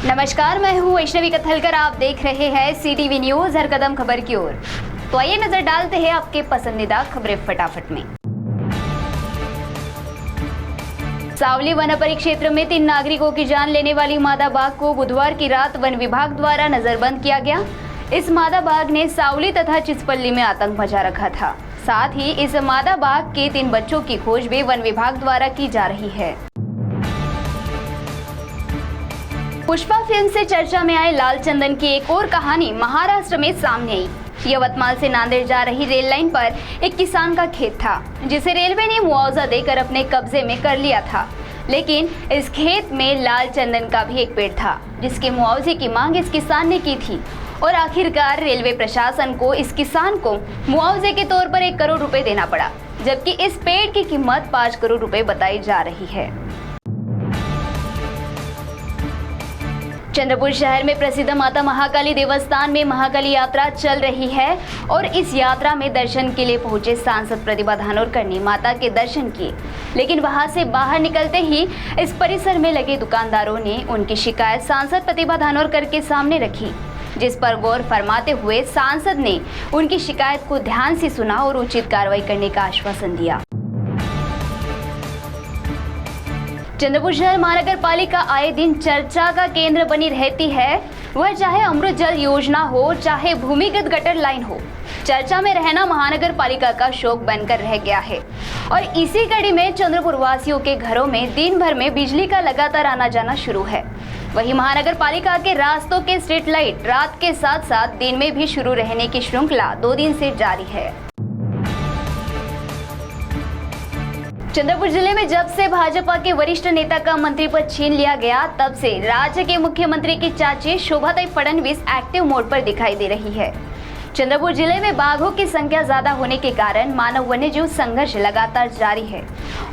नमस्कार, मैं हूँ वैष्णवी कथलकर। आप देख रहे हैं सीटीवी न्यूज, हर कदम खबर की ओर। तो आइए नजर डालते हैं आपके पसंदीदा खबरें फटाफट में। सावली वन परिक्षेत्र में 3 नागरिकों की जान लेने वाली मादा बाघ को बुधवार की रात वन विभाग द्वारा नजरबंद किया गया। इस मादा बाघ ने सावली तथा चिचपल्ली में आतंक मचा रखा था। साथ ही इस मादा बाघ के 3 बच्चों की खोज भी वन विभाग द्वारा की जा रही है। पुष्पा फिल्म से चर्चा में आए लाल चंदन की एक और कहानी महाराष्ट्र में सामने आई। यवतमाल से नांदेड़ जा रही रेल लाइन पर एक किसान का खेत था, जिसे रेलवे ने मुआवजा देकर अपने कब्जे में कर लिया था। लेकिन इस खेत में लाल चंदन का भी एक पेड़ था, जिसके मुआवजे की मांग इस किसान ने की थी और आखिरकार रेलवे प्रशासन को इस किसान को मुआवजे के तौर पर 1 करोड़ रुपए देना पड़ा, जबकि इस पेड़ की कीमत 5 करोड़ रुपए बताई जा रही है। चंद्रपुर शहर में प्रसिद्ध माता महाकाली देवस्थान में महाकाली यात्रा चल रही है और इस यात्रा में दर्शन के लिए पहुंचे सांसद प्रतिभा धानोरकर ने माता के दर्शन किए। लेकिन वहां से बाहर निकलते ही इस परिसर में लगे दुकानदारों ने उनकी शिकायत सांसद प्रतिभा धानोरकर के सामने रखी, जिस पर गौर फरमाते हुए सांसद ने उनकी शिकायत को ध्यान से सुना और उचित कार्रवाई करने का आश्वासन दिया। चंद्रपुर शहर महानगर पालिका आए दिन चर्चा का केंद्र बनी रहती है। वह चाहे अमृत जल योजना हो, चाहे भूमिगत गटर लाइन हो, चर्चा में रहना महानगर पालिका का शौक बनकर रह गया है। और इसी कड़ी में चंद्रपुर वासियों के घरों में दिन भर में बिजली का लगातार आना जाना शुरू है। वहीं महानगर पालिका के रास्तों के स्ट्रीट लाइट रात के साथ साथ दिन में भी शुरू रहने की श्रृंखला 2 दिन से जारी है। चंद्रपुर जिले में जब से भाजपा के वरिष्ठ नेता का मंत्री पद छीन लिया गया, तब से राज्य के मुख्यमंत्री की चाची शोभाताई फडणवीस एक्टिव मोड पर दिखाई दे रही है। चंद्रपुर जिले में बाघों की संख्या ज्यादा होने के कारण मानव वन्यजीव संघर्ष लगातार जारी है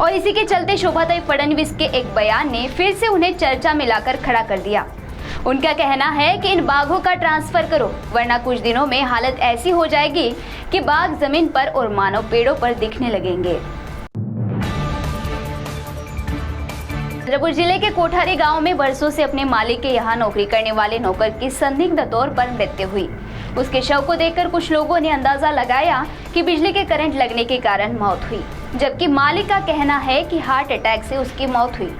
और इसी के चलते शोभाताई फडणवीस के एक बयान ने फिर से उन्हें चर्चा में लाकर खड़ा कर दिया। उनका कहना है कि इन बाघों का ट्रांसफर करो, वरना कुछ दिनों में हालत ऐसी हो जाएगी कि बाघ जमीन पर और मानव पेड़ों पर दिखने लगेंगे। चंद्रपुर जिले के कोठारी गांव में बरसों से अपने मालिक के यहां नौकरी करने वाले नौकर की संदिग्ध तौर पर मृत्यु हुई। उसके शव को देखकर कुछ लोगों ने अंदाजा लगाया कि बिजली के करंट लगने के कारण मौत हुई, जबकि मालिक का कहना है कि हार्ट अटैक से उसकी मौत हुई।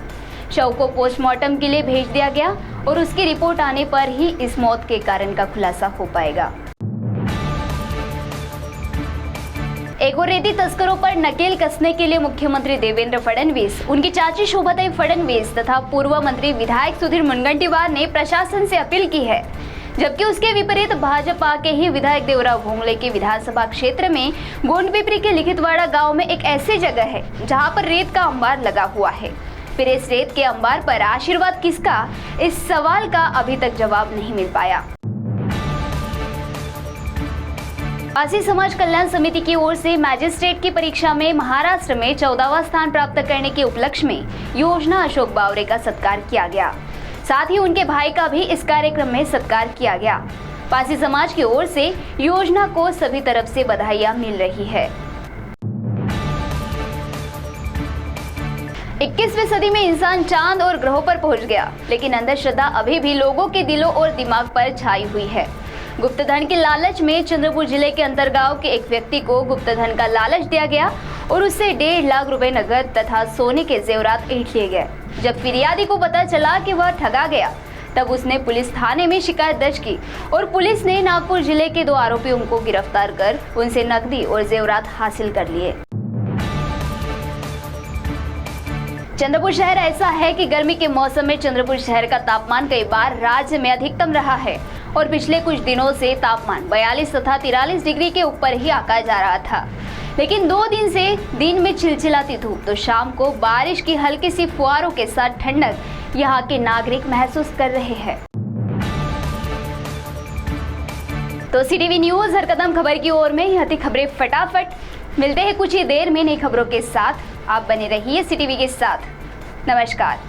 शव को पोस्टमार्टम के लिए भेज दिया गया और उसकी रिपोर्ट आने पर ही इस मौत के कारण का खुलासा हो पाएगा। एक और रेती तस्करों पर नकेल कसने के लिए मुख्यमंत्री देवेंद्र फडणवीस, उनकी चाची शोभाताई फडणवीस तथा पूर्व मंत्री विधायक सुधीर मुनगंटीवार ने प्रशासन से अपील की है। जबकि उसके विपरीत भाजपा के ही विधायक देवराव भोंगले के विधानसभा क्षेत्र में गोंडपिपरी के लिखितवाड़ा गांव में एक ऐसी जगह है जहां पर रेत का अंबार लगा हुआ है। फिर इस रेत के अंबार पर आशीर्वाद किसका, इस सवाल का अभी तक जवाब नहीं मिल पाया। पासी समाज कल्याण समिति की ओर से मैजिस्ट्रेट की परीक्षा में महाराष्ट्र में 14वां स्थान प्राप्त करने के उपलक्ष्य में योजना अशोक बावरे का सत्कार किया गया। साथ ही उनके भाई का भी इस कार्यक्रम में सत्कार किया गया। पासी समाज की ओर से योजना को सभी तरफ से बधाइयां मिल रही है। 21वीं सदी में इंसान चांद और ग्रहों पर पहुंच गया, लेकिन अंधश्रद्धा अभी भी लोगों के दिलों और दिमाग पर छाई हुई है। गुप्त धन के लालच में चंद्रपुर जिले के अंतरगांव के एक व्यक्ति को गुप्त धन का लालच दिया गया और उससे 1.5 लाख रुपए नगद तथा सोने के जेवरात ऐंठ लिए गए। जब फिरियादी को पता चला कि वह ठगा गया, तब उसने पुलिस थाने में शिकायत दर्ज की और पुलिस ने नागपुर जिले के 2 आरोपियों को गिरफ्तार कर उनसे नकदी और जेवरात हासिल कर लिए। चंद्रपुर शहर ऐसा है कि गर्मी के मौसम में चंद्रपुर शहर का तापमान कई बार राज्य में अधिकतम रहा है और पिछले कुछ दिनों से तापमान 42 तथा 43 डिग्री के ऊपर ही आंका जा रहा था। लेकिन 2 दिन से दिन में चिलचिलाती धूप तो शाम को बारिश की हल्की सी फुहारों के साथ ठंडक यहाँ के नागरिक महसूस कर रहे हैं। तो सीटीवी न्यूज हर कदम खबर की ओर में यह थी खबरें फटाफट। मिलते हैं कुछ ही देर में नई खबरों के साथ। आप बने रहिए सीटीवी के साथ। नमस्कार।